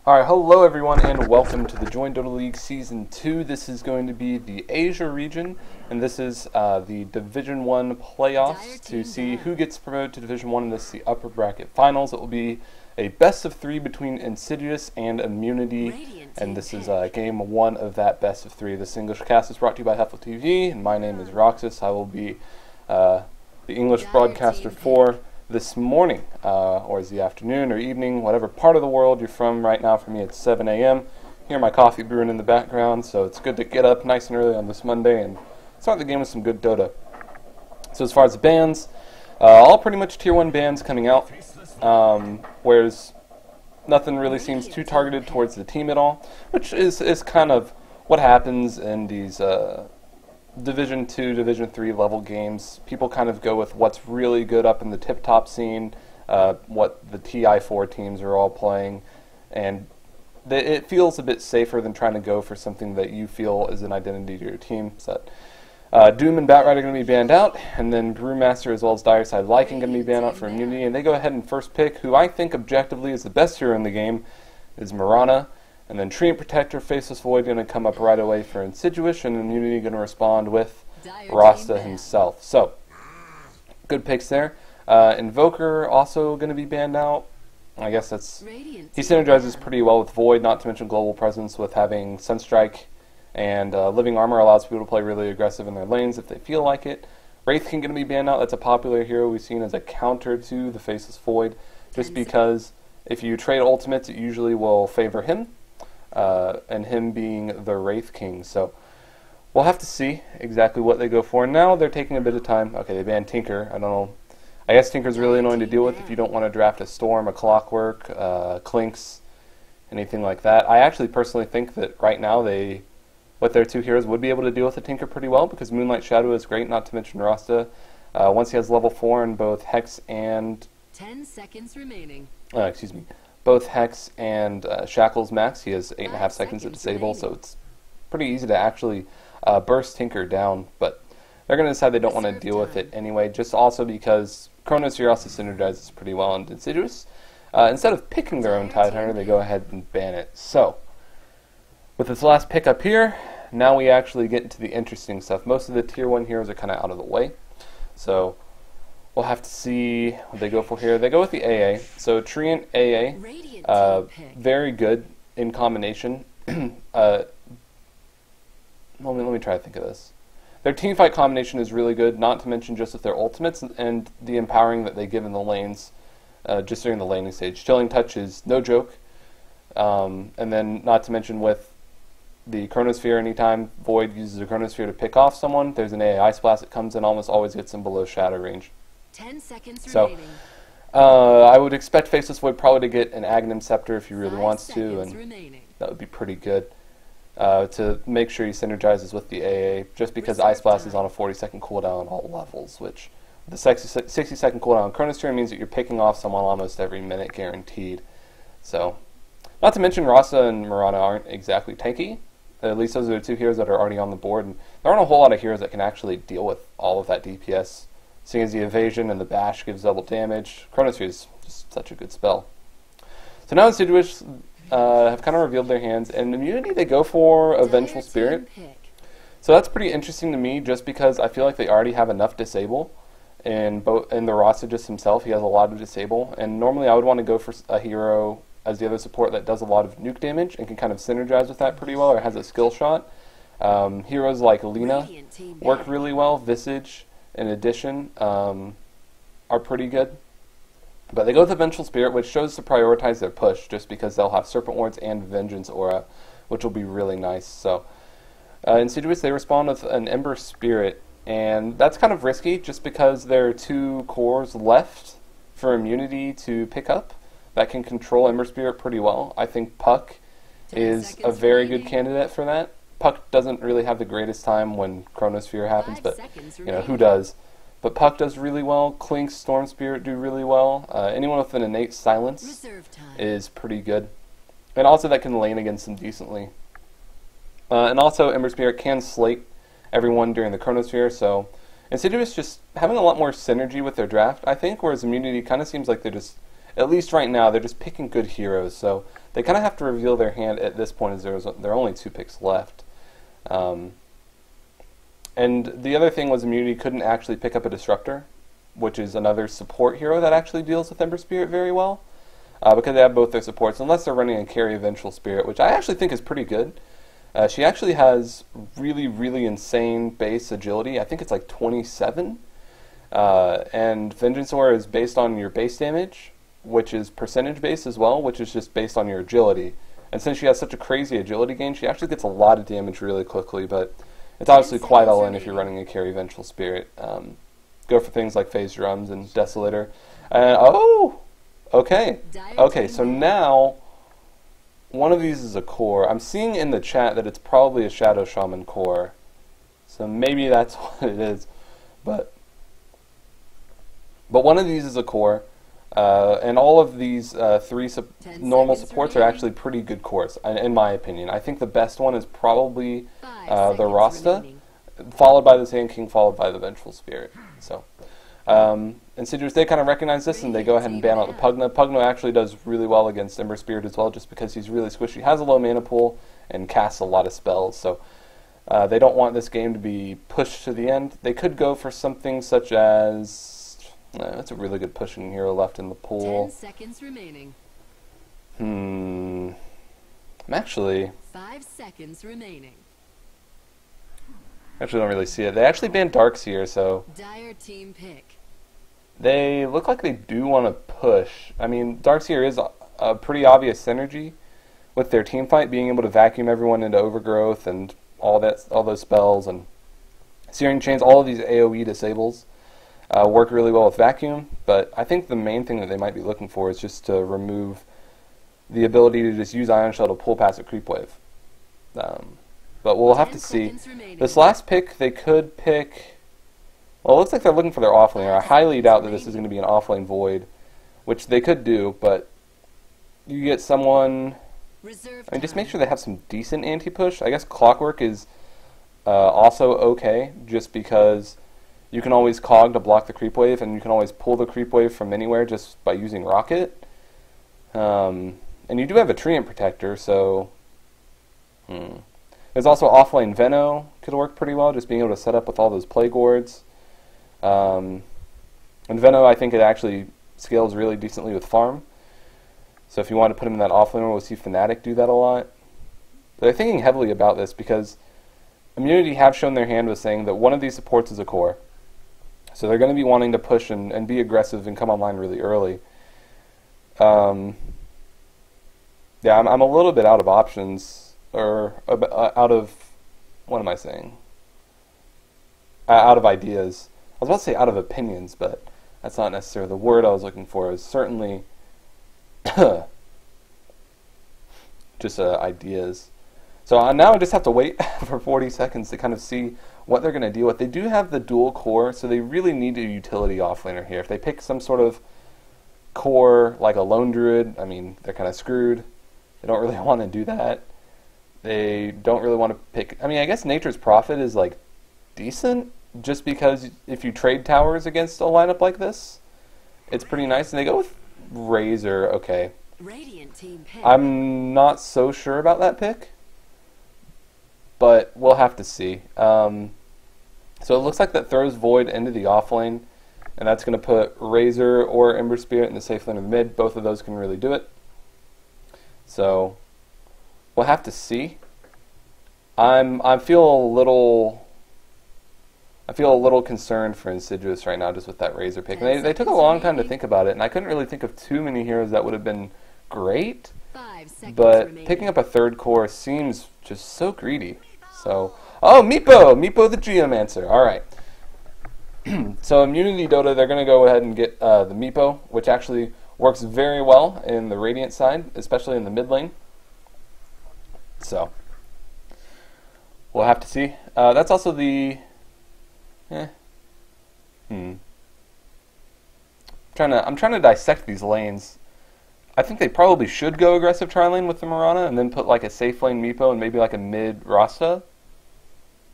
Alright, hello everyone and welcome to the Join Dota League Season 2. This is going to be the Asia region, and this is the Division 1 playoffs to see who gets promoted to Division 1, and this is the upper bracket finals. It will be a best of 3 between Insidious and Immunity, and this is game 1 of that best of 3. This English cast is brought to you by HeflaTV, and my name is Roxas. I will be the English broadcaster for this morning, or is the afternoon or evening, whatever part of the world you're from right now. For me, it's 7 a.m. Hear my coffee brewing in the background, so it's good to get up nice and early on this Monday and start the game with some good Dota. So as far as the bans, all pretty much Tier 1 bans coming out, whereas nothing really seems too targeted towards the team at all, which is kind of what happens in these Division 2, Division 3 level games. People kind of go with what's really good up in the tip-top scene, what the TI4 teams are all playing, and it feels a bit safer than trying to go for something that you feel is an identity to your team. So, Doom and Batrider are going to be banned out, and then Brewmaster as well as Dire Side Lycan going to be banned out for Immunity, and they go ahead and first pick, who I think objectively is the best hero in the game, is Mirana. And then Treant Protector, Faceless Void going to come up right away for Insidious, and Immunity going to respond with Rasta himself. So, good picks there. Invoker also going to be banned out. I guess that's... He synergizes pretty well with Void, not to mention Global Presence with having Sunstrike, and Living Armor allows people to play really aggressive in their lanes if they feel like it. Wraithkin going to be banned out. That's a popular hero we've seen as a counter to the Faceless Void, just because if you trade ultimates, it usually will favor him. And him being the Wraith King. So we'll have to see exactly what they go for. Now they're taking a bit of time. Okay, they banned Tinker. I don't know. I guess Tinker's really annoying to deal with if you don't want to draft a Storm, a Clockwork, Clinks, anything like that. I actually personally think that right now with their 2 heroes would be able to deal with the Tinker pretty well, because Moonlight Shadow is great, not to mention Rasta. Once he has level 4 in both Hex and... 10 seconds remaining. Excuse me. Both Hex and Shackles max, he has 8.5 seconds to disable, so it's pretty easy to actually burst Tinker down, but they're going to decide they don't want to deal with it anyway, just also because Chronosphere also synergizes pretty well in Insidious. Instead of picking their own Tidehunter, they go ahead and ban it. So, with this last pick up here, now we actually get into the interesting stuff. Most of the Tier 1 heroes are kind of out of the way, so we'll have to see what they go for here. They go with the AA. So Treant AA, very good in combination. Let me try to think of this. Their teamfight combination is really good, not to mention just with their ultimates and the empowering that they give in the lanes, just during the laning stage. Chilling Touch is no joke. And then not to mention with the Chronosphere, anytime Void uses a Chronosphere to pick off someone, there's an AA Ice Blast that comes in, almost always gets them below shadow range. 10 seconds remaining. I would expect Faceless Void probably to get an Aghanim Scepter if he really wants to, and that would be pretty good to make sure he synergizes with the AA, just because Ice Blast is on a 40-second cooldown on all levels, which the 60-second cooldown on Chronosphere means that you're picking off someone almost every minute guaranteed. So, not to mention Rasa and Mirana aren't exactly tanky. At least those are the 2 heroes that are already on the board, and there aren't a whole lot of heroes that can actually deal with all of that DPS. Seeing as the evasion and the bash gives double damage, Chronosphere is just such a good spell. So now Insidious have kind of revealed their hands, and Immunity they go for a Vengeful Spirit. So that's pretty interesting to me, just because I feel like they already have enough disable, and the Rasta just himself, he has a lot of disable, and normally I would want to go for a hero as the other support that does a lot of nuke damage and can kind of synergize with that pretty well, or has a skill shot. Heroes like Lina work really well, Visage in addition, are pretty good. But they go with the Vengeful Spirit, which shows to prioritize their push, just because they'll have Serpent Wards and Vengeance Aura, which will be really nice. So, Insidious, they respond with an Ember Spirit, and that's kind of risky, just because there are 2 cores left for Immunity to pick up that can control Ember Spirit pretty well. I think Puck is a very good candidate for that. Puck doesn't really have the greatest time when Chronosphere happens, but you know, who does? But Puck does really well. Clinks, Storm Spirit do really well. Anyone with an innate silence is pretty good. And also that can lane against them decently. And also Ember Spirit can slate everyone during the Chronosphere, so Insidious just having a lot more synergy with their draft, I think, whereas Immunity kind of seems like they're just at least right now, they're just picking good heroes. So they kind of have to reveal their hand at this point, as there are only 2 picks left. And the other thing was Immunity couldn't actually pick up a Disruptor, which is another support hero that actually deals with Ember Spirit very well, because they have both their supports, unless they're running a carry Vengeful Spirit, which I actually think is pretty good. She actually has really, really insane base agility. I think it's like 27. And Vengeance Aura is based on your base damage, which is percentage based as well, which is just based on your agility. And since she has such a crazy agility gain, she actually gets a lot of damage really quickly, but it's obviously quite all in if you're running a carry Vengeful Spirit. Go for things like Phase Drums and Desolator. Oh! Okay. Okay, so now one of these is a core. I'm seeing in the chat that it's probably a Shadow Shaman core. So maybe that's what it is. But one of these is a core. And all of these 3 normal supports are actually pretty good cores, in my opinion. I think the best one is probably the Rasta, followed by the Sand King, followed by the Vengeful Spirit. So, Insidious, they kind of recognize this, and they go ahead and ban out the Pugna. Pugna actually does really well against Ember Spirit as well, just because he's really squishy. Has a low mana pool and casts a lot of spells, so they don't want this game to be pushed to the end. They could go for something such as... that's a really good pushing hero left in the pool. 10 seconds remaining. I'm actually... 5 seconds remaining. Actually don't really see it. They actually banned Darks here, so... Dire team pick. They look like they do want to push. I mean, Darkseer is a pretty obvious synergy with their team fight, being able to vacuum everyone into Overgrowth and all those spells, and Searing Chains, all of these AoE disables work really well with vacuum, but I think the main thing that they might be looking for is just to remove the ability to just use Ion Shell to pull past a creep wave. But we'll have to see. This last pick, they could pick... Well, it looks like they're looking for their offlaner. I highly doubt that this is going to be an offlane Void, which they could do, but you get someone... I mean, just make sure they have some decent anti-push. I guess Clockwork is also okay, just because you can always cog to block the creep wave, and you can always pull the creep wave from anywhere just by using Rocket. And you do have a Treant Protector, so... There's also offlane Veno, could work pretty well, just being able to set up with all those Plague Wards. And Veno, I think it actually scales really decently with farm. So if you want to put him in that offlaner, we'll see Fnatic do that a lot. They're thinking heavily about this because Immunity have shown their hand with saying that one of these supports is a core. So they're going to be wanting to push and be aggressive and come online really early. Yeah, I'm a little bit out of options, or out of, what am I saying? Out of ideas. I was about to say out of opinions, but that's not necessarily the word I was looking for. Is certainly just ideas. So now I just have to wait for 40 seconds to kind of see what they're going to deal with. They do have the dual core, so they really need a utility offlaner here. If they pick some sort of core like a Lone Druid, I mean, they're kind of screwed. They don't really want to do that. They don't really want to pick... I mean, I guess Nature's Prophet is, like, decent, just because if you trade towers against a lineup like this, it's pretty nice. And they go with Razor, okay. Radiant team pick. I'm not so sure about that pick, but we'll have to see. So it looks like that throws Void into the offlane, and that's going to put Razor or Ember Spirit in the safe lane of the mid. Both of those can really do it. So we'll have to see. I feel a little concerned for Insidious right now, just with that Razor pick. And they took a long time to think about it, and I couldn't really think of too many heroes that would have been great. But picking up a third core seems just so greedy. So, oh, Meepo the Geomancer. All right. So Immunity Dota, they're going to go ahead and get the Meepo, which actually works very well in the Radiant side, especially in the mid lane. So we'll have to see. That's also the... I'm trying to dissect these lanes. I think they probably should go aggressive tri-lane with the Mirana and then put like a safe lane Meepo and maybe like a mid Rasta.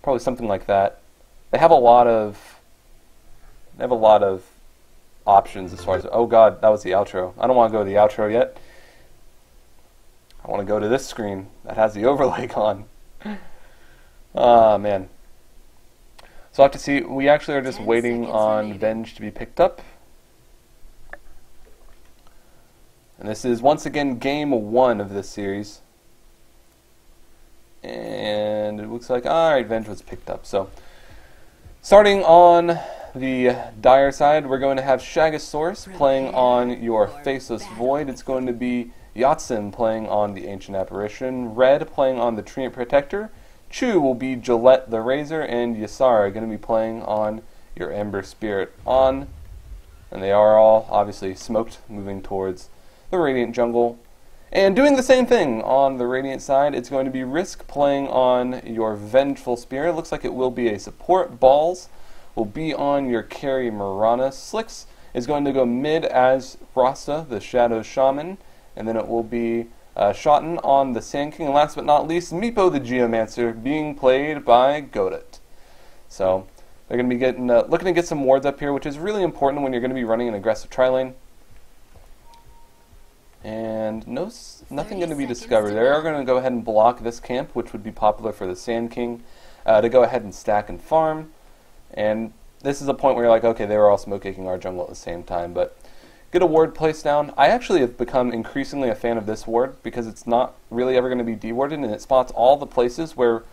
Probably something like that. They have a lot of options as far as... Oh god, that was the outro. I don't want to go to the outro yet. I want to go to this screen that has the overlay on. Ah, man. So I have to see. We actually are just waiting on Venge to be picked up. And this is once again game 1 of this series. And it looks like, alright, Venge was picked up. So, starting on the Dire side, we're going to have Shagasaurus playing on your Faceless Void. It's going to be Yatsen playing on the Ancient Apparition. Red playing on the Treant Protector. Chu will be Gillette the Razor. And Yasara going to be playing on your Ember Spirit on. And they are all obviously smoked, moving towards the Radiant Jungle. And doing the same thing on the Radiant side, it's going to be Risk playing on your Vengeful Spirit. Looks like it will be a support. Balls will be on your carry Mirana. Slicks is going to go mid as Rasta, the Shadow Shaman. And then it will be Shotten on the Sand King. And last but not least, Meepo the Geomancer being played by Godot. So they're going to be getting, looking to get some wards up here, which is really important when you're going to be running an aggressive tri-lane. And nothing going to be discovered. They are going to go ahead and block this camp, which would be popular for the Sand King, to go ahead and stack and farm. And this is a point where you're like, okay, they were all smoke kicking our jungle at the same time. But get a ward placed down. I actually have become increasingly a fan of this ward because it's not really ever going to be dewarded, and it spots all the places where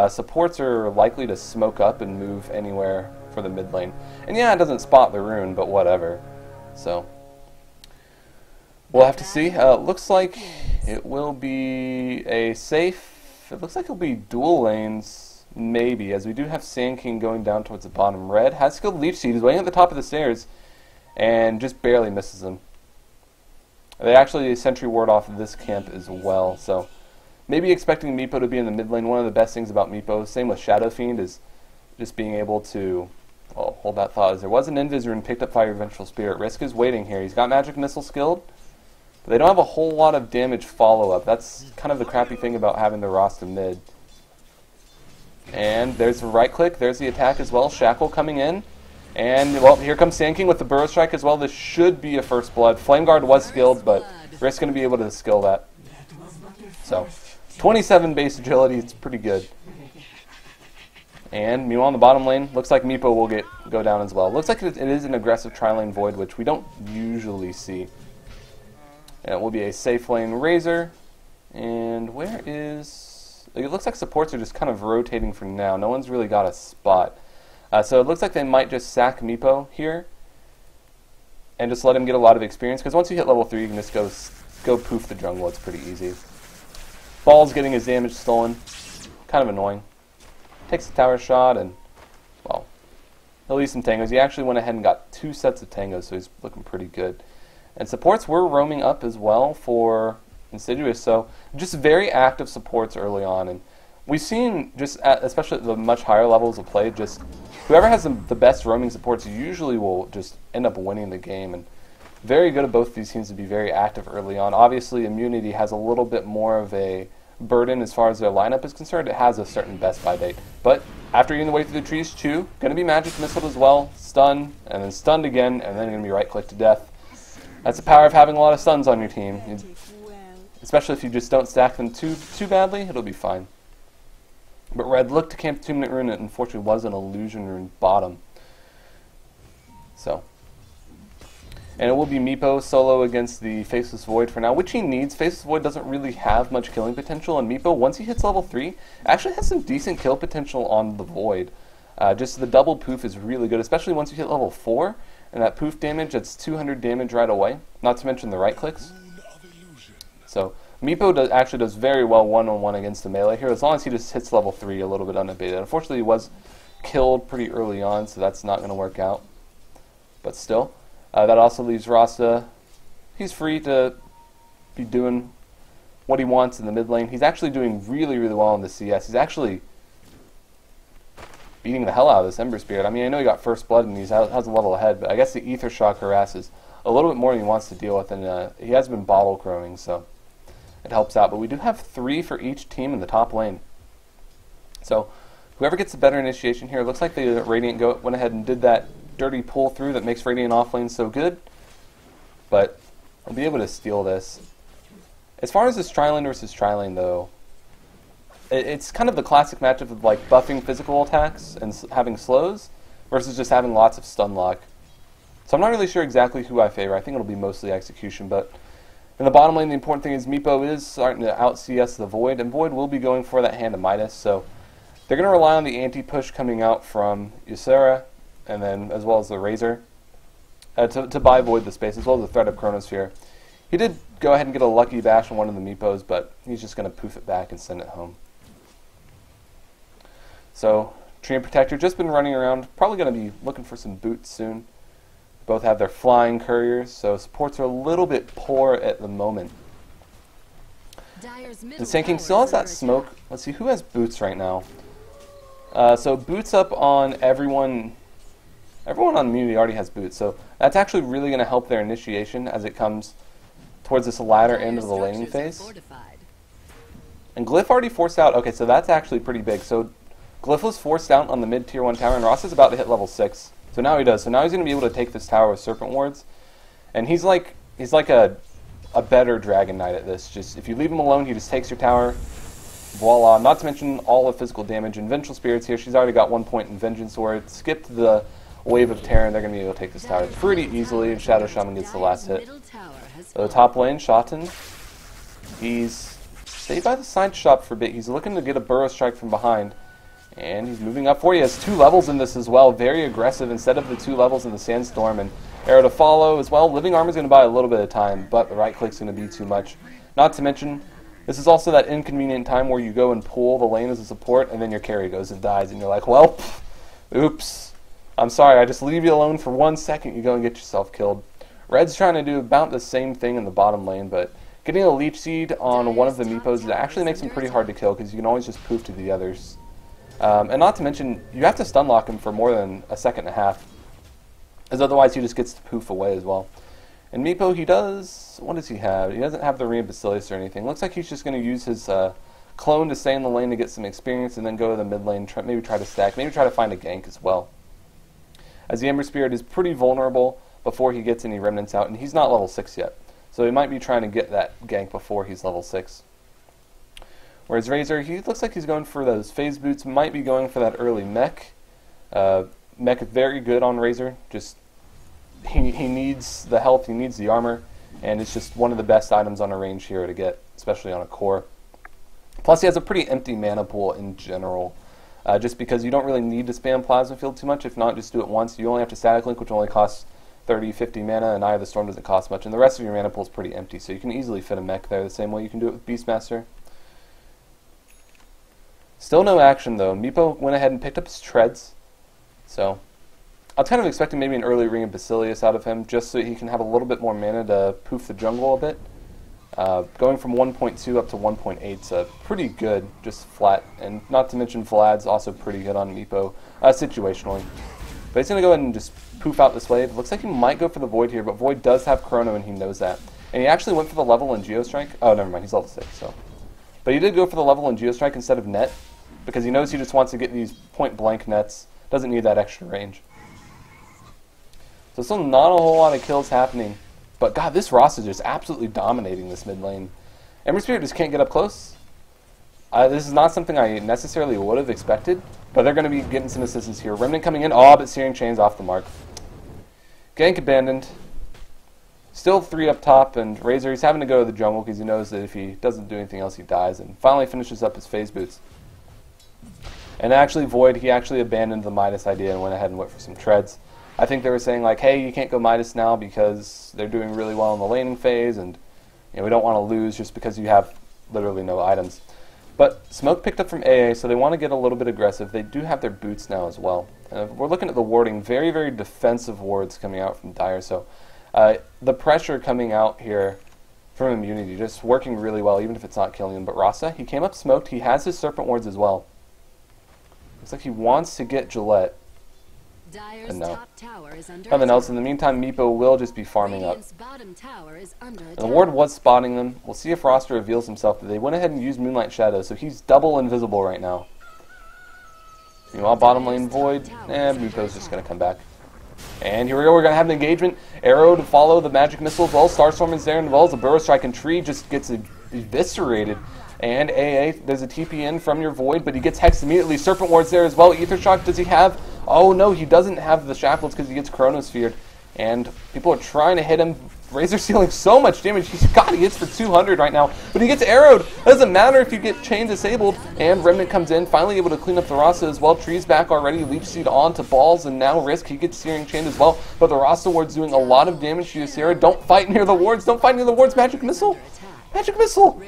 supports are likely to smoke up and move anywhere for the mid lane. And yeah, it doesn't spot the rune, but whatever. So we'll have to see. Looks like it will be a safe... It looks like it'll be dual lanes, maybe, as we do have Sand King going down towards the bottom. Red has skilled Leech Seed. He's waiting at the top of the stairs and just barely misses him. They actually sentry ward off of this camp as well, so maybe expecting Meepo to be in the mid lane. One of the best things about Meepo, same with Shadow Fiend, is just being able to... Well, hold that thought. As there was an Invis rune picked up Fire Vengeful Spirit. Risk is waiting here. He's got Magic Missile skilled, but they don't have a whole lot of damage follow-up. That's kind of the crappy thing about having the Rasta mid. And there's the right click. There's the attack as well. Shackle coming in. And, well, here comes Sand King with the Burrow Strike as well. This should be a First Blood. Flame Guard was skilled, but Risk's going to be able to skill that. So, 27 base agility. It's pretty good. And meanwhile, on the bottom lane, looks like Meepo will go down as well. Looks like it is an aggressive tri-lane Void, which we don't usually see. And it will be a safe lane Razor. And where is... It looks like supports are just kind of rotating for now. No one's really got a spot. So it looks like they might just sack Meepo here and just let him get a lot of experience, because once you hit level 3, you can just go poof the jungle. It's pretty easy. Ball's getting his damage stolen. Kind of annoying. Takes the tower shot, and, well, he'll use some tangos. He actually went ahead and got 2 sets of tangos, so he's looking pretty good. And supports were roaming up as well for Insidious, so just very active supports early on. And we've seen, just especially at the much higher levels of play, just whoever has the best roaming supports usually will just end up winning the game. And very good of both these teams to be very active early on. Obviously, Immunity has a little bit more of a burden as far as their lineup is concerned. It has a certain best by date. But after getting the way through the trees, Chu, going to be Magic Missile as well, stun, and then stunned again, and then going to be right click to death. That's the power of having a lot of stuns on your team. Especially if you just don't stack them too badly, it'll be fine. But Red looked to camp 2-minute rune, and unfortunately was an illusion rune bottom. So. And it will be Meepo solo against the Faceless Void for now, which he needs. Faceless Void doesn't really have much killing potential, and Meepo, once he hits level 3, actually has some decent kill potential on the Void. Just the double poof is really good, especially once you hit level 4, and that poof damage, that's 200 damage right away, not to mention the right clicks. So Meepo actually does very well one-on-one against the melee here, as long as he just hits level 3 a little bit unabated. Unfortunately, he was killed pretty early on, so that's not going to work out. But still, that also leaves Rasta. He's free to be doing what he wants in the mid lane. He's actually doing really, really well in the CS. He's actually beating the hell out of this Ember Spirit. I mean, I know he got First Blood and he has a level ahead, but I guess the Ether Shock harasses a little bit more than he wants to deal with, and he has been bottle crowing, so it helps out. But we do have 3 for each team in the top lane. So whoever gets the better initiation here, it looks like the Radiant Goat went ahead and did that dirty pull through that makes Radiant offlane so good. But I'll be able to steal this. As far as this tri-lane versus tri-lane though, it's kind of the classic matchup of like buffing physical attacks and having slows versus just having lots of stun lock. So I'm not really sure exactly who I favor. I think it'll be mostly execution, but in the bottom lane the important thing is Meepo is starting to out CS the Void, and Void will be going for that hand of Midas, so they're going to rely on the anti-push coming out from Ysera, and then as well as the Razor, to buy Void the space, as well as the threat of Chronosphere. He did go ahead and get a lucky bash on one of the Meepos, but he's just going to poof it back and send it home. So, Tree and Protector just been running around, probably going to be looking for some boots soon. Both have their flying couriers, so supports are a little bit poor at the moment. The Sand King still has that smoke. Let's see, who has boots right now? So boots up on everyone. Everyone on immunity already has boots, so that's actually really going to help their initiation as it comes towards this latter end of the laning phase. And Glyph already forced out. Okay, so that's actually pretty big. So Glyph was forced out on the mid tier 1 tower, and Ross is about to hit level 6. So now he does. So now he's going to be able to take this tower with Serpent Wards, and he's like a better Dragon Knight at this. Just if you leave him alone, he just takes your tower. Voila. Not to mention all the physical damage. And Vengeful Spirits here. She's already got 1 point in Vengeance Sword. Skipped the Wave of Terror, and they're going to be able to take this tower pretty easily. And Shadow Shaman gets the last hit. So the top lane, Shotten. He's stayed by the side shop for a bit. He's looking to get a Burrow Strike from behind. And he's moving up for you. He has 2 levels in this as well. Very aggressive instead of the 2 levels in the Sandstorm. And Arrow to follow as well. Living Armor is going to buy a little bit of time, but the right click's going to be too much. Not to mention, this is also that inconvenient time where you go and pull the lane as a support, and then your carry goes and dies, and you're like, well, oops. I'm sorry, I just leave you alone for 1 second, you go and get yourself killed. Red's trying to do about the same thing in the bottom lane, but getting a Leech Seed on one of the Meepos actually makes him pretty hard to kill, because you can always just poof to the others. And not to mention, you have to stun lock him for more than a second and a half, as otherwise he just gets to poof away as well. And Meepo, he does, what does he have? He doesn't have the Ring of Basilius or anything. Looks like he's just going to use his clone to stay in the lane to get some experience, and then go to the mid lane, maybe try to stack, maybe try to find a gank as well. As the Ember Spirit is pretty vulnerable before he gets any remnants out, and he's not level 6 yet. So he might be trying to get that gank before he's level 6. Whereas Razor, he looks like he's going for those phase boots, might be going for that early mech. Mech is very good on Razor, just he needs the health, he needs the armor, and it's just one of the best items on a range hero to get, especially on a core. Plus he has a pretty empty mana pool in general, just because you don't really need to spam Plasma Field too much. If not, just do it once. You only have to Static Link, which only costs 30, 50 mana, and Eye of the Storm doesn't cost much, and the rest of your mana pool is pretty empty, so you can easily fit a mech there the same way you can do it with Beastmaster. Still no action though. Meepo went ahead and picked up his treads, so I was kind of expecting maybe an early Ring of Basilius out of him, just so he can have a little bit more mana to poof the jungle a bit. Going from 1.2 up to 1.8 is pretty good, just flat, and not to mention Vlad's also pretty good on Meepo, situationally. But he's going to go ahead and just poof out this wave. Looks like he might go for the Void here, but Void does have Chrono and he knows that. And he actually went for the level in Geostrike. Oh, never mind, he's level 6, so. But he did go for the level in Geostrike instead of net, because he knows he just wants to get these point-blank nets, doesn't need that extra range. So still not a whole lot of kills happening, but God, this Ross is just absolutely dominating this mid lane. Ember Spirit just can't get up close. This is not something I necessarily would have expected, but they're going to be getting some assistance here. Remnant coming in, but Searing Chain's off the mark. Gank abandoned. Still 3 up top, and Razor, he's having to go to the jungle because he knows that if he doesn't do anything else, he dies, and finally finishes up his phase boots. And actually, Void, he actually abandoned the Midas idea and went ahead and went for some treads. I think they were saying, like, hey, you can't go Midas now because they're doing really well in the laning phase, and we don't want to lose just because you have literally no items. But Smoke picked up from AA, so they want to get a little bit aggressive. They do have their boots now as well. We're looking at the warding, very, very defensive wards coming out from Dire, so the pressure coming out here from Immunity, just working really well, even if it's not killing him. But Rasa, he came up smoked, he has his Serpent Wards as well. Looks like he wants to get Gillette. And no. Nothing else. In the meantime, Meepo will just be farming up. And the ward was spotting them. We'll see if Roster reveals himself. But they went ahead and used Moonlight Shadow, so he's double invisible right now. Meanwhile, bottom lane Void, Meepo's just going to come back. And here we go, we're going to have an engagement. Arrow to follow the magic missile as well. Starstorm is there, and as well as the Burrow Strike, and Tree just gets eviscerated. And AA, there's a TP in from your Void, but he gets hexed immediately. Serpent Ward's there as well. Ether Shock, does he have? Oh no, he doesn't have the Shackles because he gets Chronosphered. And people are trying to hit him. Razor's dealing so much damage. He hits for 200 right now, but he gets arrowed. Doesn't matter if you get chain disabled. And Remnant comes in, finally able to clean up the Rasta as well. Tree's back already. Leech Seed on to Balls, and now Risk. He gets Searing Chain as well. But the Rasta Ward's doing a lot of damage to Ysera. Don't fight near the wards. Don't fight near the wards. Magic Missile. Magic Missile.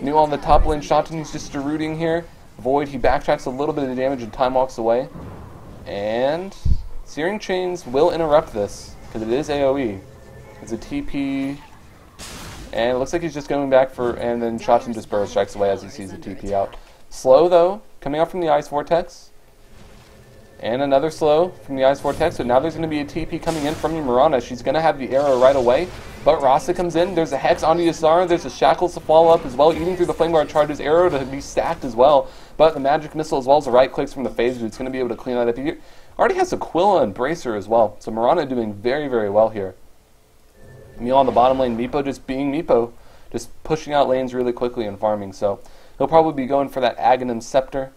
New on the top lane. Shotten, he's just rooting here. Void, he backtracks a little bit of damage and time walks away. And Searing Chains will interrupt this because it is AoE. It's a TP, and it looks like he's just going back for, and then Shotten just Burrow Strikes away as he sees the TP out. Slow though, coming out from the Ice Vortex. And another slow from the Ice Vortex, but now there's going to be a TP coming in from Mirana. She's going to have the arrow right away, but Rasta comes in. There's a Hex onto Ysara. There's a Shackles to follow up as well, eating through the Flame Guard charges. Arrow to be stacked as well, but the Magic Missile as well as the right clicks from the Phase Boot, it's going to be able to clean that up. He already has Aquila and Bracer as well, so Mirana doing very, very well here. Meal on the bottom lane, Meepo just being Meepo, just pushing out lanes really quickly and farming, so he'll probably be going for that Aghanim Scepter,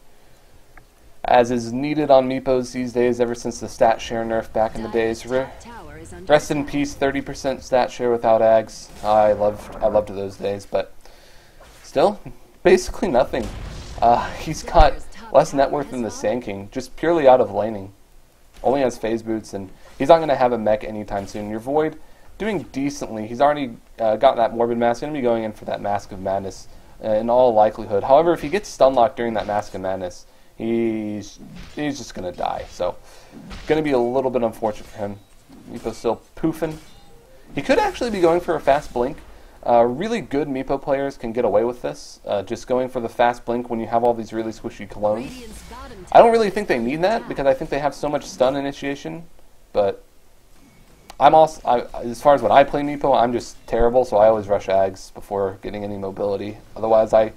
as is needed on Meepos these days ever since the stat share nerf back in the days. Rest in peace, 30% stat share without Ags. I loved those days, but still, basically nothing. He's got less net worth than the Sand King, just purely out of laning. Only has Phase Boots, and he's not going to have a mech anytime soon. Your Void, doing decently. He's already got that Morbid Mask, going to be going in for that Mask of Madness in all likelihood. However, if he gets stun locked during that Mask of Madness, he's just going to die. So, going to be a little bit unfortunate for him. Meepo's still poofing. He could actually be going for a fast blink. Really good Meepo players can get away with this, just going for the fast blink when you have all these really squishy clones. I don't really think they need that, because I think they have so much stun initiation, but as far as when I play Meepo, I'm just terrible, so I always rush Ags before getting any mobility. Otherwise, I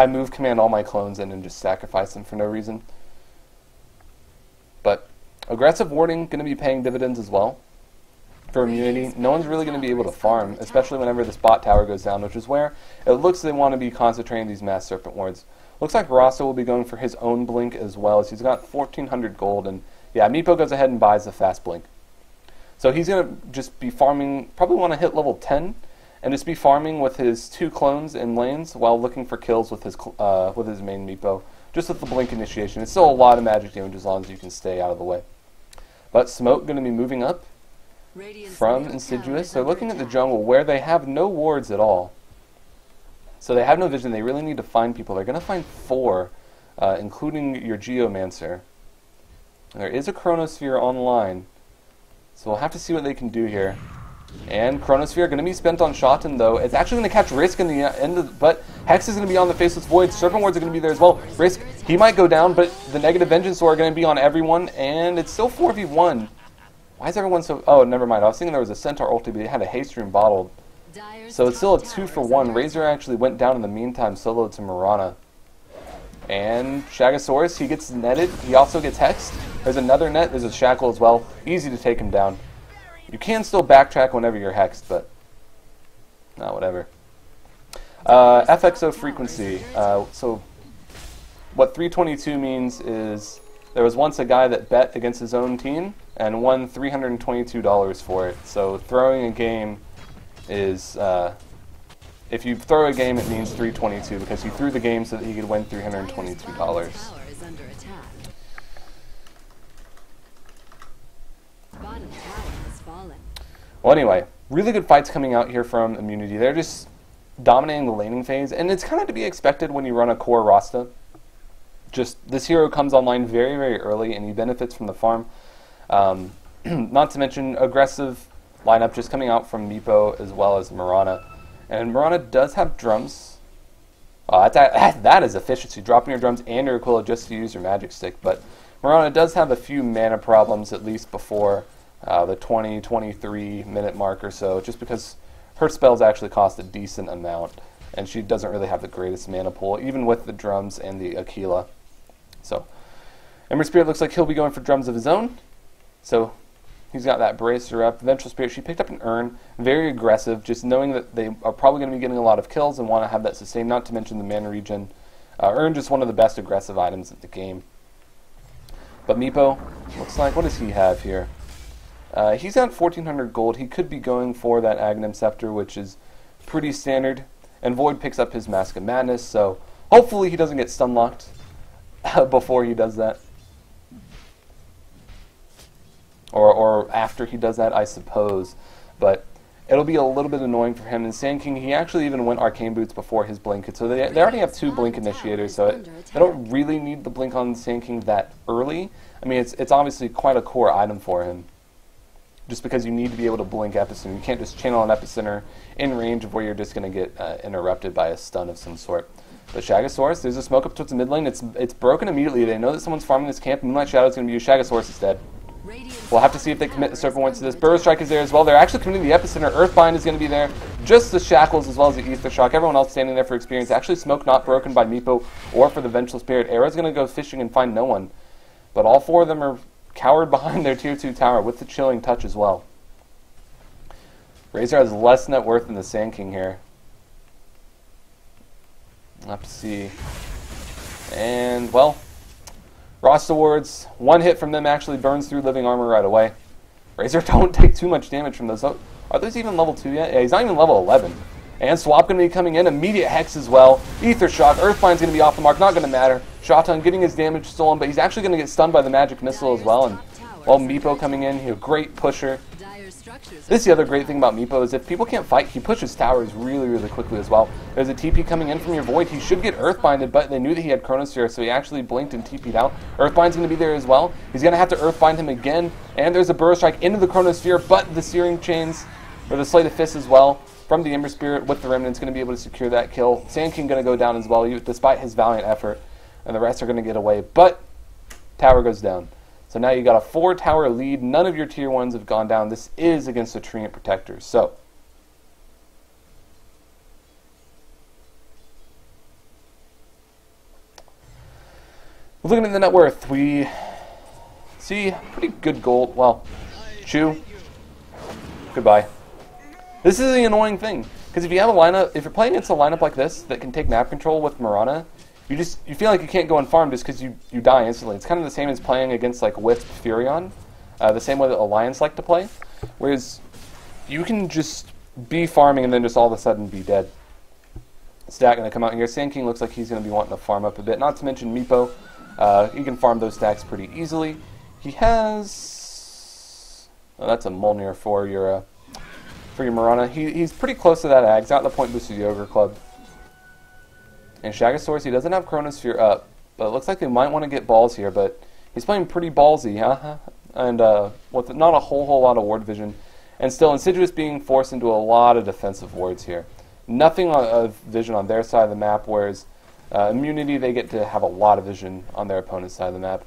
move command all my clones in and just sacrifice them for no reason. But aggressive warding going to be paying dividends as well. For immunity, no one's really going to be able to farm, especially whenever this bot tower goes down, which is where it looks they want to be concentrating these mass serpent wards. Looks like Rasta will be going for his own blink as well, as he's got 1,400 gold, and yeah, Meepo goes ahead and buys the fast blink. So he's going to just be farming, probably want to hit level 10, and just be farming with his 2 clones in lanes while looking for kills with his main Meepo, just with the blink initiation. It's still a lot of magic damage as long as you can stay out of the way. But Smoke going to be moving up from Insidious. They're looking at the jungle where they have no wards at all. So they have no vision. They really need to find people. They're going to find 4, including your Geomancer. There is a Chronosphere online, so we'll have to see what they can do here. And Chronosphere going to be spent on Shotten, though. It's actually going to catch Risk in the end of but Hex is going to be on the Faceless Void. Serpent Wards are going to be there as well. Risk, he might go down, but the Negative Vengeance are going to be on everyone, and it's still 4v1. Why is everyone so... Oh, never mind. I was thinking there was a Centaur ulti, but they had a Haste Room bottled. So it's still a 2-for-1. Razor actually went down in the meantime, soloed to Mirana. And Shagasaurus, he gets netted. He also gets hexed. There's another net. There's a Shackle as well. Easy to take him down. You can still backtrack whenever you're hexed, but... Nah, whatever. FXO frequency. So what 322 means is... There was once a guy that bet against his own team and won $322 for it. So throwing a game is, if you throw a game, it means 322 because he threw the game so that he could win $322. Well, anyway, really good fights coming out here from Immunity. They're just dominating the laning phase, and it's kind of to be expected when you run a core Rasta. Just this hero comes online very, very early, and he benefits from the farm. Not to mention aggressive lineup just coming out from Meepo as well as Mirana. And Mirana does have drums. That is efficiency, dropping your drums and your Aquila just to use your magic stick. But Mirana does have a few mana problems, at least before the 20-23 minute mark or so, just because her spells actually cost a decent amount. And she doesn't really have the greatest mana pool, even with the drums and the Aquila. So, Ember Spirit looks like he'll be going for drums of his own. So, He's got that bracer up. Vengeful Spirit, she picked up an urn. Very aggressive, just knowing that they are probably going to be getting a lot of kills and want to have that sustain, not to mention the mana regen. Urn just one of the best aggressive items in the game. But Meepo, looks like, what does he have here? He's got 1,400 gold. He could be going for that Aghanim Scepter, which is pretty standard. And Void picks up his Mask of Madness, so hopefully he doesn't get stun-locked before he does that. Or after he does that, I suppose. But it'll be a little bit annoying for him. And Sand King, he actually even went Arcane Boots before his Blink. So they already have 2 Blink initiators, so they don't really need the Blink on Sand King that early. I mean, it's obviously quite a core item for him. Just because you need to be able to Blink Epicenter. You can't just channel an Epicenter in range of where you're just going to get interrupted by a stun of some sort. But Shagasaurus, there's a smoke up towards the mid lane. It's broken immediately. They know that someone's farming this camp. Moonlight Shadow's going to be used. Shagasaurus is dead. We'll have to see if they commit the Serpent Wards to this. Burrow Strike is there as well. They're actually committing the Epicenter. Earthbind is going to be there. Just the Shackles as well as the Ether Shock. Everyone else standing there for experience. Actually, smoke not broken by Meepo or for the Vengeful Spirit. Arrow's going to go fishing and find no one. But all 4 of them are cowered behind their tier 2 tower with the Chilling Touch as well. Razor has less net worth than the Sand King here. We'll have to see. And, well, Rost Awards, 1 hit from them actually burns through living armor right away. Razor don't take too much damage from those. Are those even level 2 yet? Yeah, he's not even level 11. And Swap going to be coming in. Immediate Hex as well. Ether Shock. Earthbind's going to be off the mark. Not going to matter. Shoton getting his damage stolen, but he's actually going to get stunned by the Magic Missile as well. And, well, Meepo coming in. He's a great pusher. This is the other great thing about Meepo is if people can't fight, he pushes towers really, really quickly as well. There's a TP coming in from your Void. He should get Earthbinded, but they knew that he had Chronosphere, so he actually blinked and TP'd out. Earthbind's going to be there as well. He's going to have to Earthbind him again, and there's a Burrow Strike into the Chronosphere, but the Searing Chains, or the Slate of Fists as well, from the Ember Spirit with the Remnant's going to be able to secure that kill. Sand King going to go down as well, despite his valiant effort, and the rest are going to get away, but tower goes down. So now you got a 4-tower lead. None of your tier 1s have gone down. This is against the Treant Protectors. So, looking at the net worth, we see pretty good gold. Well, Chew, goodbye. This is the annoying thing, because if you have a lineup, if you're playing against a lineup like this that can take map control with Mirana, you feel like you can't go and farm just because you die instantly. It's kind of the same as playing against like Wisp Furion, the same way that Alliance like to play, whereas you can just be farming and then just all of a sudden be dead. Stat going to come out here. Sand King looks like he's going to be wanting to farm up a bit. Not to mention Meepo, he can farm those stacks pretty easily. He has, oh, that's a Molnir for your Mirana. He's pretty close to that ag. He's out the point boosted Yoga Club. And Shagasaurus, he doesn't have Chronosphere up, but it looks like they might want to get balls here, but he's playing pretty ballsy, and with not a whole lot of ward vision. And still, Insidious being forced into a lot of defensive wards here. Nothing of vision on their side of the map, whereas Immunity, they get to have a lot of vision on their opponent's side of the map.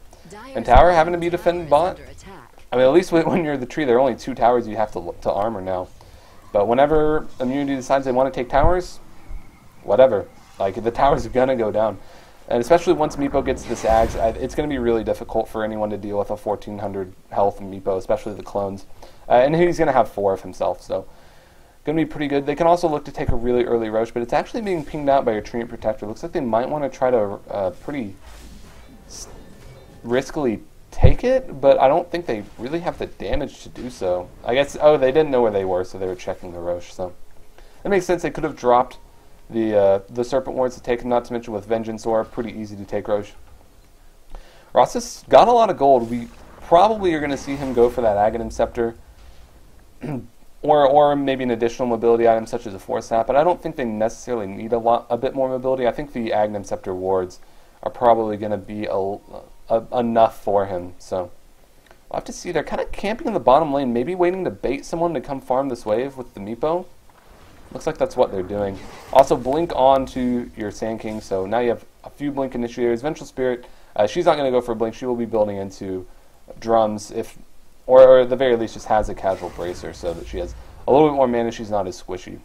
And Tower having to be defended bot. I mean, at least when you're the tree, there are only 2 towers you have to armor now. But whenever Immunity decides they want to take towers, whatever. Like, the tower's going to go down. And especially once Meepo gets this Ags, it's going to be really difficult for anyone to deal with a 1,400 health Meepo, especially the clones. And he's going to have 4 of himself, so going to be pretty good. They can also look to take a really early Roche, but it's actually being pinged out by your Treant Protector. Looks like they might want to try to pretty riskily take it, but I don't think they really have the damage to do so. I guess, oh, they didn't know where they were, so they were checking the Roche, so that makes sense. They could have dropped the Serpent Wards to take him, not to mention with Vengeance Aura, pretty easy to take Roche. Rossis got a lot of gold. We probably are going to see him go for that Aghanim Scepter, or maybe an additional mobility item such as a Force Snap, but I don't think they necessarily need a bit more mobility. I think the Aghanim Scepter wards are probably going to be enough for him, so we'll have to see. They're kind of camping in the bottom lane, maybe waiting to bait someone to come farm this wave with the Meepo. Looks like that's what they're doing. Also, blink on to your Sand King, so now you have a few blink initiators. Vengeful Spirit, she's not going to go for a blink. She will be building into drums, or at the very least just has a casual bracer so that she has a little bit more mana. She's not as squishy.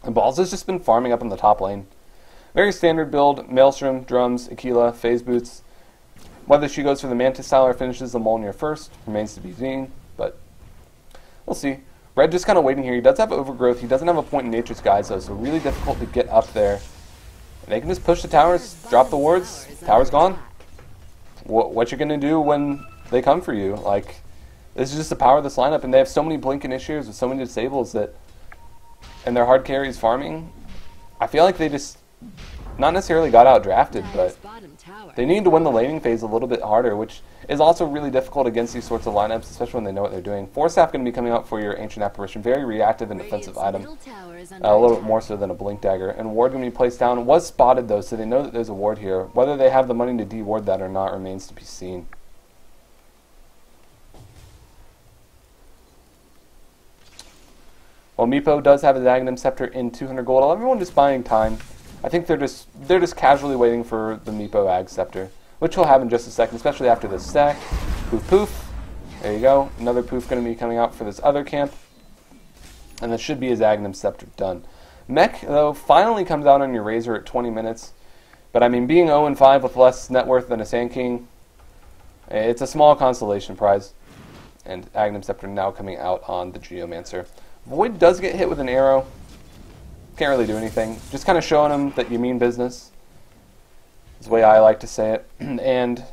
And Balls has just been farming up in the top lane. Very standard build: Maelstrom, drums, Aquila, phase boots. Whether she goes for the Mantis style or finishes the Mjolnir first remains to be seen, but we'll see. Red just kind of waiting here. He does have overgrowth. He doesn't have a point in Nature's Guise, though, so really difficult to get up there. And they can just push the towers, drop the wards, tower's gone. What you going to do when they come for you? Like, this is just the power of this lineup, and they have so many blink initiators with so many disables that, and their hard carries farming, I feel like they just not necessarily got out drafted, but they need to win the laning phase a little bit harder, which is also really difficult against these sorts of lineups, especially when they know what they're doing. Force Staff going to be coming out for your Ancient Apparition, very reactive and defensive item, a little bit more so than a Blink Dagger. And ward going to be placed down, was spotted though, so they know that there's a ward here. Whether they have the money to de-ward that or not remains to be seen. Well, Meepo does have his Aghanim Scepter in 200 gold. Everyone just buying time. I think they're just casually waiting for the Meepo Ag Scepter, which he'll have in just a second, especially after this stack. Poof poof. There you go. Another poof going to be coming out for this other camp. And that should be his Aghanim Scepter done. Mech, though, finally comes out on your Razor at 20 minutes. But, I mean, being 0-5 with less net worth than a Sand King, it's a small consolation prize. And Aghanim Scepter now coming out on the Geomancer. Void does get hit with an arrow. Can't really do anything. Just kind of showing him that you mean business. Is the way I like to say it. And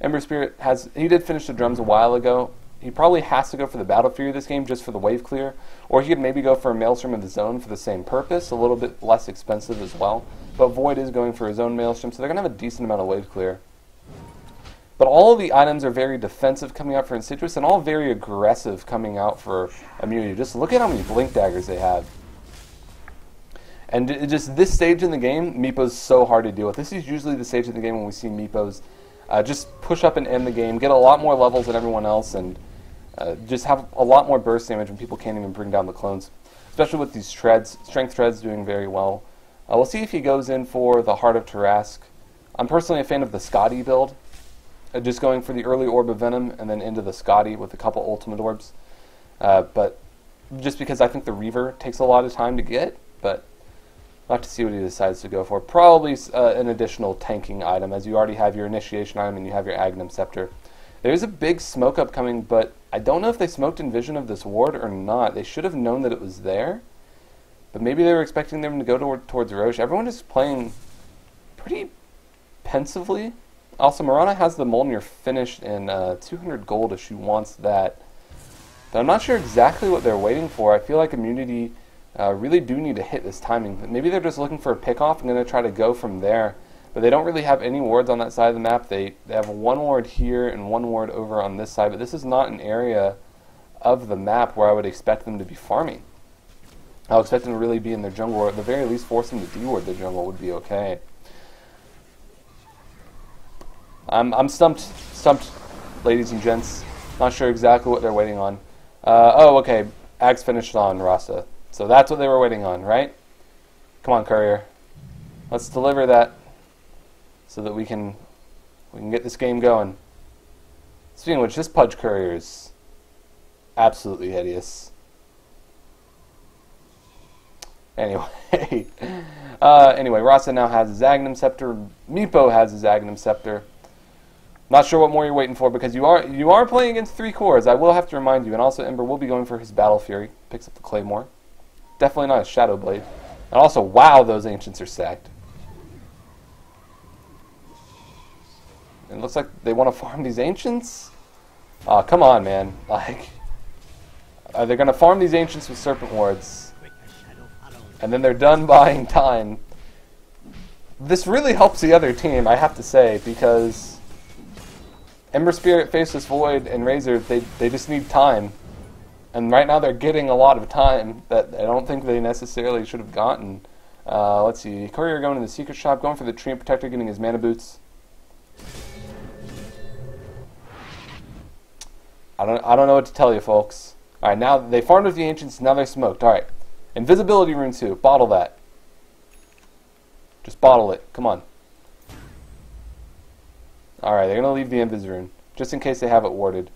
Ember Spirit he did finish the drums a while ago. He probably has to go for the Battle Fury this game just for the wave clear. Or he could maybe go for a Maelstrom of the Zone for the same purpose. A little bit less expensive as well. But Void is going for his own Maelstrom, so they're going to have a decent amount of wave clear. But all of the items are very defensive coming out for Insidious, and all very aggressive coming out for Immunity. Just look at how many Blink Daggers they have. And just this stage in the game, Meepo's so hard to deal with. This is usually the stage in the game when we see Meepos just push up and end the game, get a lot more levels than everyone else, and just have a lot more burst damage when people can't even bring down the clones. Especially with these treads. Strength treads doing very well. We'll see if he goes in for the Heart of Tarask. I'm personally a fan of the Scotty build. Just going for the early Orb of Venom and then into the Scotty with a couple Ultimate Orbs. But just because I think the Reaver takes a lot of time to get, but we'll have to see what he decides to go for. Probably an additional tanking item, as you already have your Initiation item and you have your Aghanim Scepter. There's a big smoke upcoming, but I don't know if they smoked in vision of this ward or not. They should have known that it was there, but maybe they were expecting them to go towards Roche. Everyone is playing pretty pensively. Also, Mirana has the Mjolnir finished in 200 gold if she wants that. But I'm not sure exactly what they're waiting for. I feel like Immunity really do need to hit this timing. Maybe they're just looking for a pick-off and going to try to go from there. But they don't really have any wards on that side of the map. They have one ward here and one ward over on this side. But this is not an area of the map where I would expect them to be farming. I'll expect them to really be in their jungle, or at the very least force them to de-ward the jungle would be okay. I'm stumped, ladies and gents. Not sure exactly what they're waiting on. Oh, okay. Ag's finished on Rasa. So that's what they were waiting on, right? Come on, Courier. Let's deliver that so that we can get this game going. Speaking of which, this Pudge Courier is absolutely hideous. Anyway, Rasa now has his Aghanim Scepter. Meepo has his Aghanim Scepter. Not sure what more you're waiting for, because you are playing against 3 cores. I will have to remind you. And also Ember will be going for his Battle Fury. Picks up the Claymore. Definitely not a Shadow Blade. And also, wow, those Ancients are stacked. It looks like they want to farm these Ancients. Oh, come on, man. Like, are they going to farm these Ancients with Serpent Wards? And then they're done buying time. This really helps the other team, I have to say, because Ember Spirit, Faceless Void, and Razor, they just need time. And right now they're getting a lot of time that I don't think they necessarily should have gotten. Let's see. Courier going to the Secret Shop, going for the Treant Protector, getting his Mana Boots. I don't know what to tell you, folks. Alright, now they farmed with the Ancients, now they're smoked. Alright. Invisibility Rune 2. Bottle that. Just bottle it. Come on. Alright, they're going to leave the Invis Rune, just in case they have it warded.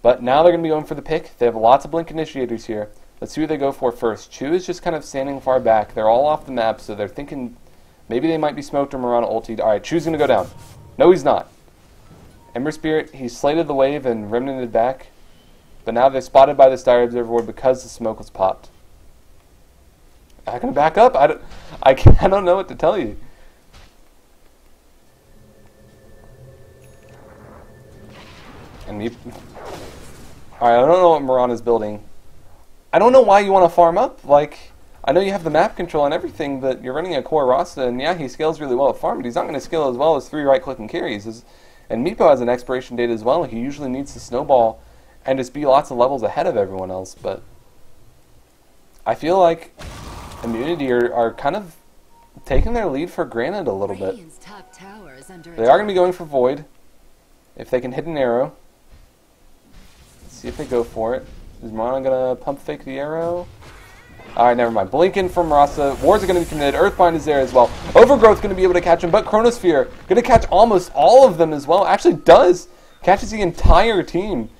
But now they're going to be going for the pick. They have lots of Blink Initiators here. Let's see who they go for first. Chu is just kind of standing far back. They're all off the map, so they're thinking maybe they might be smoked or Mirana ultied. Alright, Chu's going to go down. No, he's not. Ember Spirit, he slated the wave and remnanted back. But now they're spotted by this Dire Observer Ward because the smoke was popped. Not gonna back up. I don't know what to tell you. And me. Alright, I don't know what Mirana's building. I don't know why you want to farm up. Like, I know you have the map control and everything, but you're running a core Rasta, and yeah, he scales really well at farm, but he's not going to scale as well as 3 right-click and carries. And Meepo has an expiration date as well. He usually needs to snowball and just be lots of levels ahead of everyone else, but I feel like Immunity are kind of taking their lead for granted a little bit. They are going to be going for Void. If they can hit an arrow. Let's see if they go for it. Is Mirana going to pump fake the arrow? Alright, never mind. Blinking from Rasa. Wards are going to be committed. Earthbind is there as well. Overgrowth going to be able to catch him, but Chronosphere going to catch almost all of them as well. Actually does. Catches the entire team.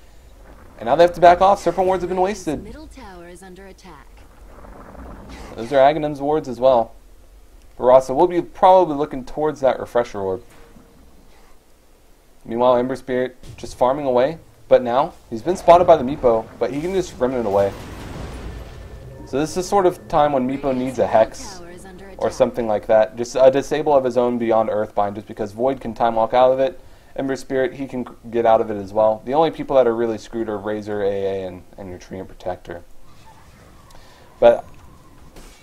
And now they have to back off. Serpent Wards have been wasted. Middle tower is under attack. Those are Aghanim's wards as well. But Rasa will be probably looking towards that Refresher Orb. Meanwhile, Ember Spirit just farming away. But now, he's been spotted by the Meepo, but he can just remnant away. So this is sort of time when Meepo needs a Hex or something like that. Just a disable of his own beyond Earthbind, just because Void can time walk out of it. Ember Spirit, he can get out of it as well. The only people that are really screwed are Razor, AA, and your Treant Protector. But,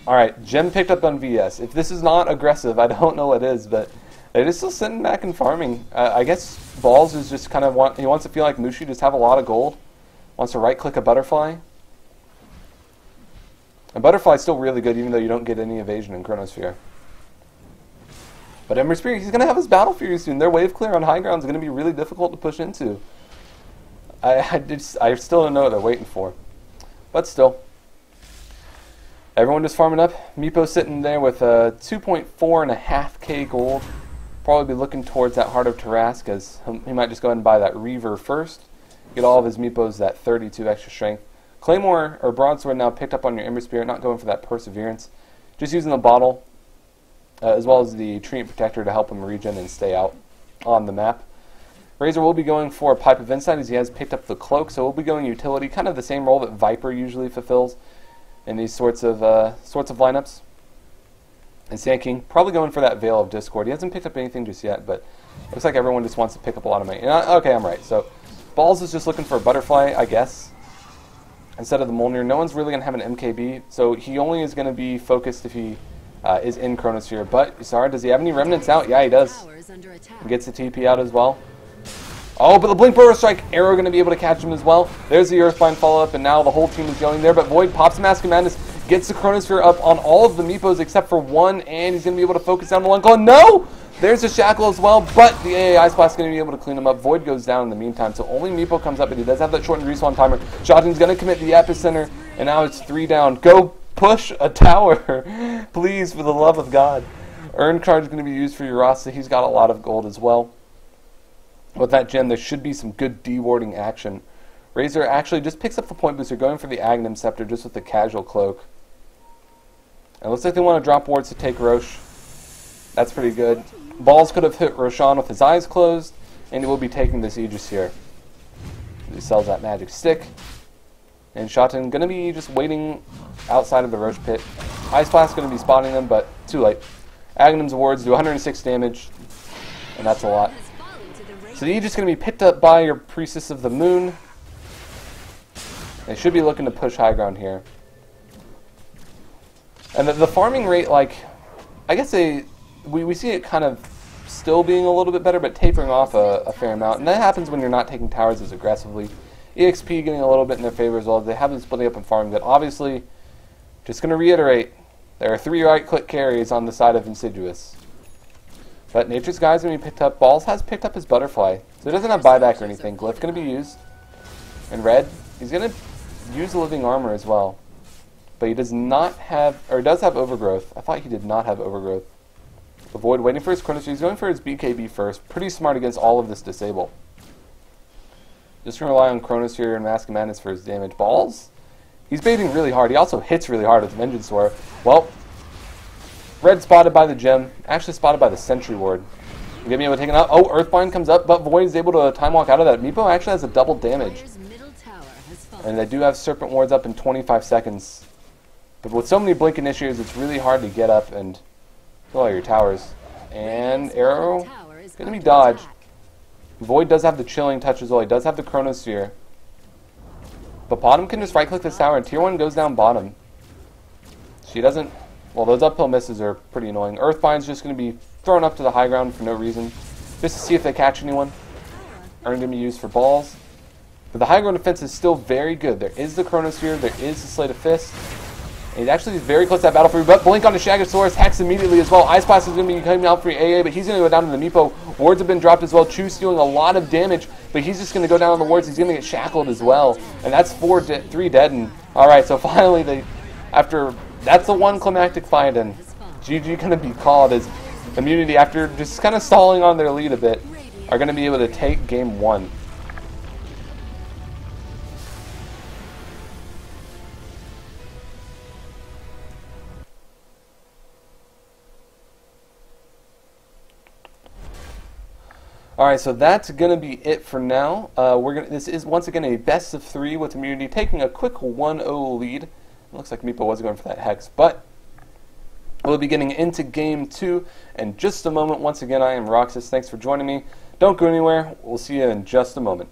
alright, Gem picked up on VS. If this is not aggressive, I don't know what is, but they're just still sitting back and farming. I guess Balls is just kind of he wants to feel like Mushi, just have a lot of gold. Wants to right-click a Butterfly. And Butterfly's still really good, even though you don't get any evasion in Chronosphere. But Ember Spirit, he's going to have his Battle Fury soon. Their wave clear on high ground is going to be really difficult to push into. I still don't know what they're waiting for. But still. Everyone just farming up. Meepo sitting there with 2.4.5k gold. Probably be looking towards that Heart of Tarask, as he might just go ahead and buy that Reaver first. Get all of his Meepos that 32 extra strength. Claymore or Broadsword now picked up on your Ember Spirit, not going for that Perseverance. Just using the bottle, as well as the Treant Protector to help him regen and stay out on the map. Razor will be going for a Pipe of Insight, as he has picked up the Cloak, so we'll be going utility, kind of the same role that Viper usually fulfills in these sorts of lineups. And Sand King probably going for that Veil of Discord. He hasn't picked up anything just yet, but looks like everyone just wants to pick up a lot of money. Okay, I'm right. So Balls is just looking for a Butterfly, I guess, instead of the Mjolnir. No one's really going to have an MKB, so he only is going to be focused if he is in Chronosphere. But, Isara, does he have any remnants out? Yeah, he does. He gets the TP out as well. Oh, but the Blink Burrow Strike arrow going to be able to catch him as well. There's the Earthbind follow-up, and now the whole team is going there. But Void pops Mask of Madness, gets the Chronosphere up on all of the Meepos except for one, and he's going to be able to focus down the one. No! There's the Shackle as well, but the AA Ice Blast is going to be able to clean him up. Void goes down in the meantime, so only Meepo comes up, but he does have that shortened respawn timer. Shotun's going to commit the Epicenter, and now it's 3 down. Go push a tower, please, for the love of God. Earn card is going to be used for Urasa. He's got a lot of gold as well. With that gem, there should be some good dewarding action. Razor actually just picks up the point booster, going for the Aghanim Scepter just with the casual cloak. And it looks like they want to drop wards to take Roche. That's pretty good. Balls could have hit Roshan with his eyes closed, and he will be taking this Aegis here. He sells that magic stick. And Shoten going to be just waiting outside of the Roche pit. Ice Blast going to be spotting them, but too late. Aghanim's wards do 106 damage, and that's a lot. So the Aegis is going to be picked up by your Priestess of the Moon. They should be looking to push high ground here. And the farming rate, like, I guess we see it kind of still being a little bit better, but tapering off a fair amount. And that happens when you're not taking towers as aggressively. EXP getting a little bit in their favor as well. They have been splitting up and farming, but obviously, just going to reiterate, there are 3 right-click carries on the side of Insidious. But Nature's Guy is going to be picked up. Balls has picked up his Butterfly, so he doesn't have buyback or anything. Glyph going to be used. And Red, he's going to use Living Armor as well. But he does not have, or does have Overgrowth. I thought he did not have Overgrowth. Avoid waiting for his Chronosphere. He's going for his BKB first. Pretty smart against all of this disable. Just going to rely on Chronosphere and Mask of Madness for his damage. Balls, he's baiting really hard. He also hits really hard with Vengeance Sword. Well, Red spotted by the gem, actually spotted by the Sentry Ward. Gonna be able to take it out. Oh, Earthbind comes up, but Void is able to time walk out of that. Meepo actually has a double damage. Player's middle tower has fallen. And they do have Serpent Wards up in 25 seconds. But with so many Blink initiators, it's really hard to get up and kill all your towers. And Arrow, Tower is gonna be under dodged. attack. Void does have the Chilling Touch as well. He does have the Chronosphere. But bottom can just right-click this tower, and Tier 1 goes down bottom. She doesn't... Well, those uphill misses are pretty annoying. Earthbind's just going to be thrown up to the high ground for no reason, just to see if they catch anyone. Aren't going to be used for balls. But the high ground defense is still very good. There is the Chronosphere, there is the Slate of Fist. And he's actually very close to that battle for you, but Blink on the Shagosaurus, Hex immediately as well. Ice Blast is going to be coming out for AA, but he's going to go down to the Meepo. Wards have been dropped as well. Chu stealing a lot of damage, but he's just going to go down on the wards. He's going to get shackled as well. And that's 3 dead. And alright, so finally, that's the one climactic fight, and GG going to be called as Immunity, after just kind of stalling on their lead a bit, are going to be able to take game 1. Alright, so that's going to be it for now. This is once again a best of 3 with Immunity taking a quick 1-0 lead. It looks like Meepo was going for that Hex, but we'll be getting into game 2 in just a moment. Once again, I am Roxas. Thanks for joining me. Don't go anywhere. We'll see you in just a moment.